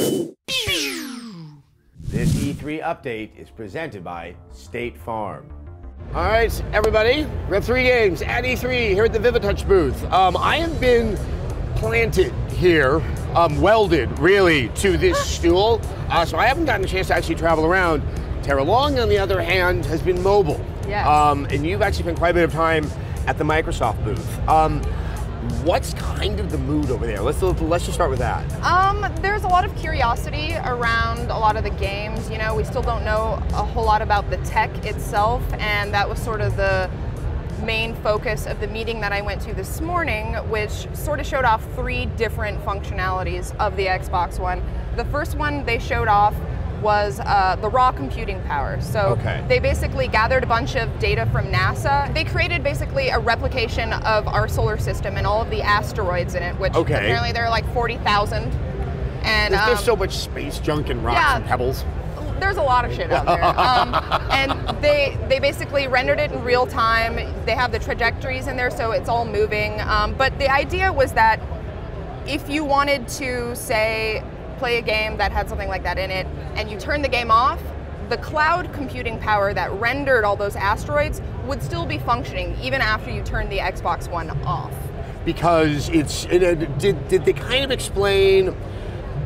This E3 update is presented by State Farm. All right, everybody, we have 3 games at E3 here at the Vivitouch booth. I have been planted here, welded really to this stool, so I haven't gotten a chance to actually travel around. Tara Long, on the other hand, has been mobile. Yes. And you've actually spent quite a bit of time at the Microsoft booth. What's kind of the mood over there? Let's just start with that. There's a lot of curiosity around a lot of the games. You know, we still don't know a whole lot about the tech itself, and that was sort of the main focus of the meeting that I went to this morning, which sort of showed off 3 different functionalities of the Xbox One. The first one they showed off was the raw computing power. So they basically gathered a bunch of data from NASA. They created basically a replication of our solar system and all of the asteroids in it, which apparently there are like 40,000. And there's so much space junk and rocks and pebbles. There's a lot of shit out there. And they basically rendered it in real time. They have the trajectories in there, so it's all moving. But the idea was that if you wanted to, say, play a game that had something like that in it, and you turn the game off, the cloud computing power that rendered all those asteroids would still be functioning even after you turn the Xbox One off. Because did they kind of explain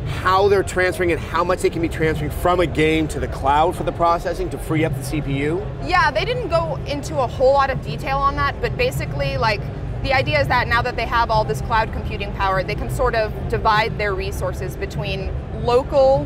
how they're transferring it, how much they can be transferring from a game to the cloud for the processing to free up the CPU? Yeah, they didn't go into a whole lot of detail on that, but basically, like, the idea is that now that they have all this cloud computing power, they can sort of divide their resources between local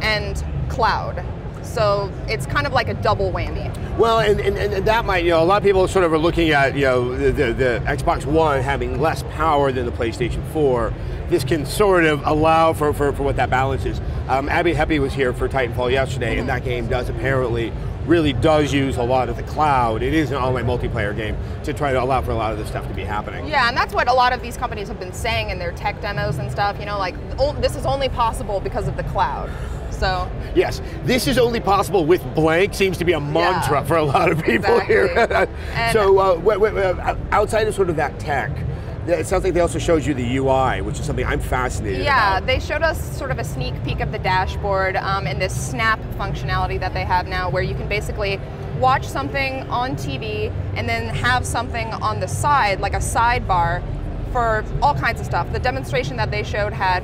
and cloud. So it's kind of like a double whammy. Well, and that might, a lot of people sort of are looking at, the Xbox One having less power than the PlayStation 4. This can sort of allow for what that balance is. Abby Heppy was here for Titanfall yesterday, and that game really does use a lot of the cloud. It is an online multiplayer game to try to allow for a lot of this stuff to be happening. Yeah, and that's what a lot of these companies have been saying in their tech demos and stuff, like, this is only possible because of the cloud. So yes, this is only possible with blank seems to be a mantra for a lot of people here. So outside of sort of that tech, it sounds like they also showed you the UI, which is something I'm fascinated about. Yeah, they showed us sort of a sneak peek of the dashboard and this snap functionality that they have now, where you can basically watch something on TV and then have something on the side, like a sidebar, for all kinds of stuff. The demonstration that they showed had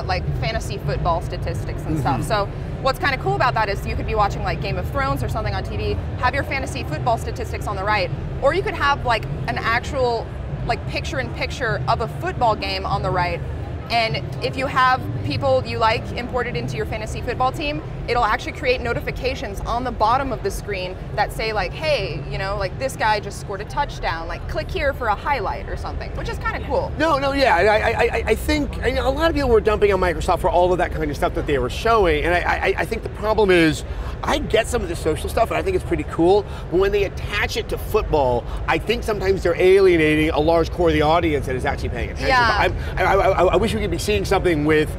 like fantasy football statistics and stuff. So what's kind of cool about that is you could be watching like Game of Thrones or something on TV, have your fantasy football statistics on the right, or you could have like an actual like picture-in-picture of a football game on the right. And if you have people you like imported into your fantasy football team, it'll actually create notifications on the bottom of the screen that say like, hey, like this guy just scored a touchdown, like click here for a highlight or something, which is kind of cool. I think a lot of people were dumping on Microsoft for all of that kind of stuff that they were showing, and I think the problem is, I get some of the social stuff, and I think it's pretty cool, but when they attach it to football, I think sometimes they're alienating a large core of the audience that is actually paying attention. Yeah. But I wish we could be seeing something with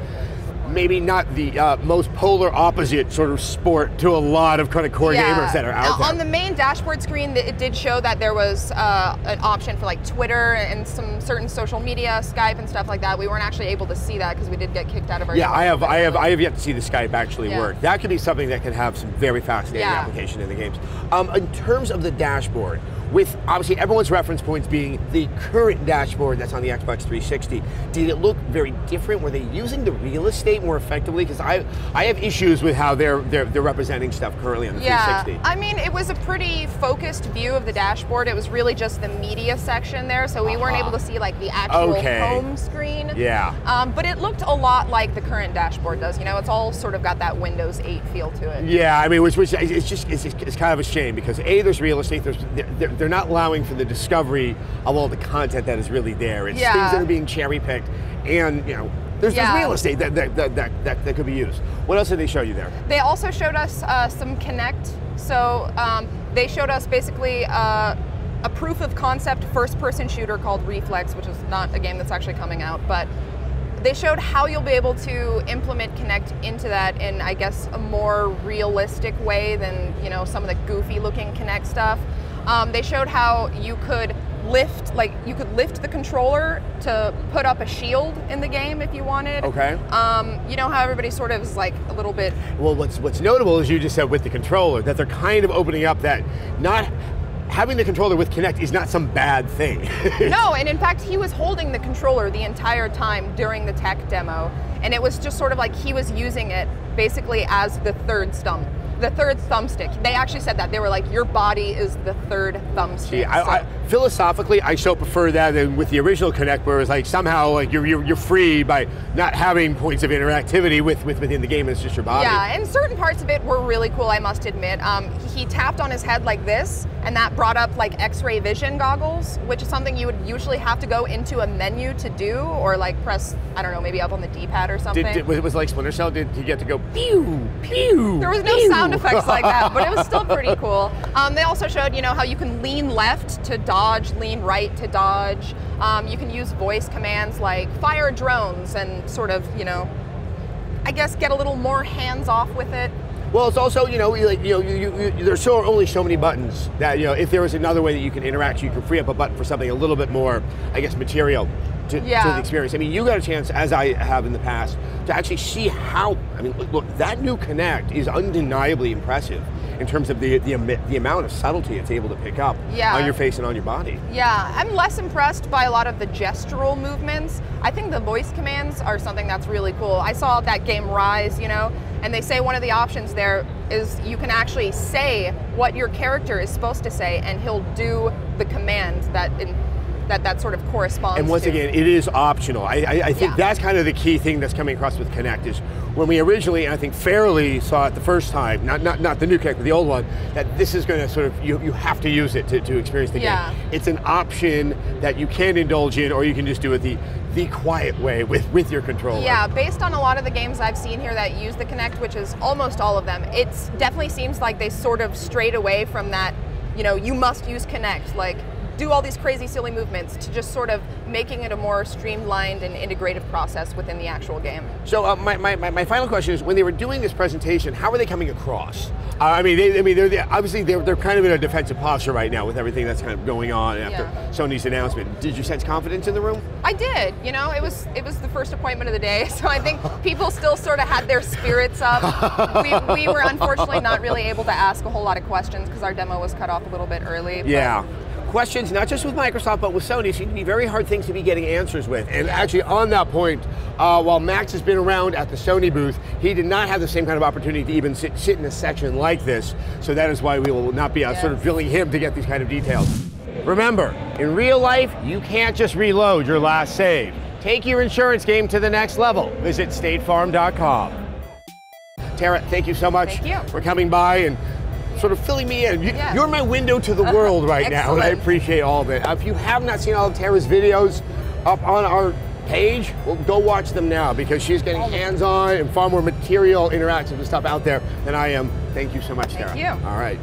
maybe not the most polar opposite sort of sport to a lot of kind of core gamers that are out there. On the main dashboard screen, it did show that there was an option for like Twitter and some certain social media, Skype and stuff like that. We weren't actually able to see that because we did get kicked out of our Yeah, I have yet to see the Skype actually work. That could be something that could have some very fascinating application in the games. In terms of the dashboard, with obviously everyone's reference points being the current dashboard that's on the Xbox 360, did it look very different? Were they using the real estate more effectively? Because I have issues with how they're representing stuff currently on the 360. I mean, it was a pretty focused view of the dashboard. It was really just the media section there, so we weren't able to see like the actual home screen. Yeah. But it looked a lot like the current dashboard does. It's all sort of got that Windows 8 feel to it. Yeah, I mean, which it's kind of a shame because there's real estate. They're not allowing for the discovery of all the content that is really there. It's things that are being cherry picked, and there's real estate that could be used. What else did they show you there? They also showed us some Kinect. So they showed us basically a proof of concept first-person shooter called Reflex, which is not a game that's actually coming out, but they showed how you'll be able to implement Kinect into that in, I guess, a more realistic way than some of the goofy-looking Kinect stuff. They showed how you could lift, like you could lift the controller to put up a shield in the game if you wanted. Okay. You know how everybody sort of is like a little bit. Well, what's notable is you just said with the controller that they're kind of opening up that not having the controller with Kinect is not some bad thing. No, and in fact, he was holding the controller the entire time during the tech demo, and it was just sort of like he was using it basically as the third thumbstick. They actually said that. They were like, your body is the third thumbstick. Yeah, philosophically, I so prefer that than with the original Kinect, where it's like somehow like you're free by not having points of interactivity within the game. It's just your body. Yeah, and certain parts of it were really cool, I must admit. He tapped on his head like this, and that brought up like X-ray vision goggles, which is something you would usually have to go into a menu to do, or like press, I don't know, maybe up on the D-pad or something. Was it like Splinter Cell? Did he get to go pew, pew? There was no sound effects like that, but it was still pretty cool. They also showed, how you can lean left to dodge, lean right to dodge. You can use voice commands like fire drones and sort of, I guess get a little more hands-off with it. Well, it's also, there's only so many buttons that, if there was another way that you can interact, you can free up a button for something a little bit more, I guess, material to the experience. I mean, you got a chance, as I have in the past, to actually see how, look, that new Kinect is undeniably impressive in terms of the amount of subtlety it's able to pick up on your face and on your body. Yeah, I'm less impressed by a lot of the gestural movements. I think the voice commands are something that's really cool. I saw that game Rise, and they say one of the options there is you can actually say what your character is supposed to say, and he'll do the command that sort of corresponds to. And once again, it is optional. I think that's kind of the key thing that's coming across with Kinect is when we originally, and I think fairly, saw it the first time, not the new Kinect, but the old one, that this is going to sort of, you have to use it to experience the game. It's an option that you can indulge in, or you can just do it the quiet way with your controller. Yeah, based on a lot of the games I've seen here that use the Kinect, which is almost all of them, it definitely seems like they sort of strayed away from that, you must use Kinect, like do all these crazy silly movements, to just sort of making it a more streamlined and integrative process within the actual game. So my final question is, when they were doing this presentation, how were they coming across? They're obviously they're kind of in a defensive posture right now with everything that's kind of going on after Sony's announcement. Did you sense confidence in the room? I did. It was the first appointment of the day, so I think people still sort of had their spirits up. We were unfortunately not really able to ask a whole lot of questions because our demo was cut off a little bit early. Yeah. Questions, not just with Microsoft, but with Sony, seem to be very hard things to be getting answers with. And actually, on that point, while Max has been around at the Sony booth, he did not have the same kind of opportunity to even sit in a section like this. So that is why we will not be sort of billing him to get these kind of details. Remember, in real life, you can't just reload your last save. Take your insurance game to the next level. Visit statefarm.com. Tara, thank you so much for coming by and sort of filling me in. You're my window to the world right now, and I appreciate all of it. If you have not seen all of Tara's videos up on our page, well, go watch them now, because she's getting hands-on and far more material interactive stuff out there than I am. Thank you so much, Tara. Thank you. All right.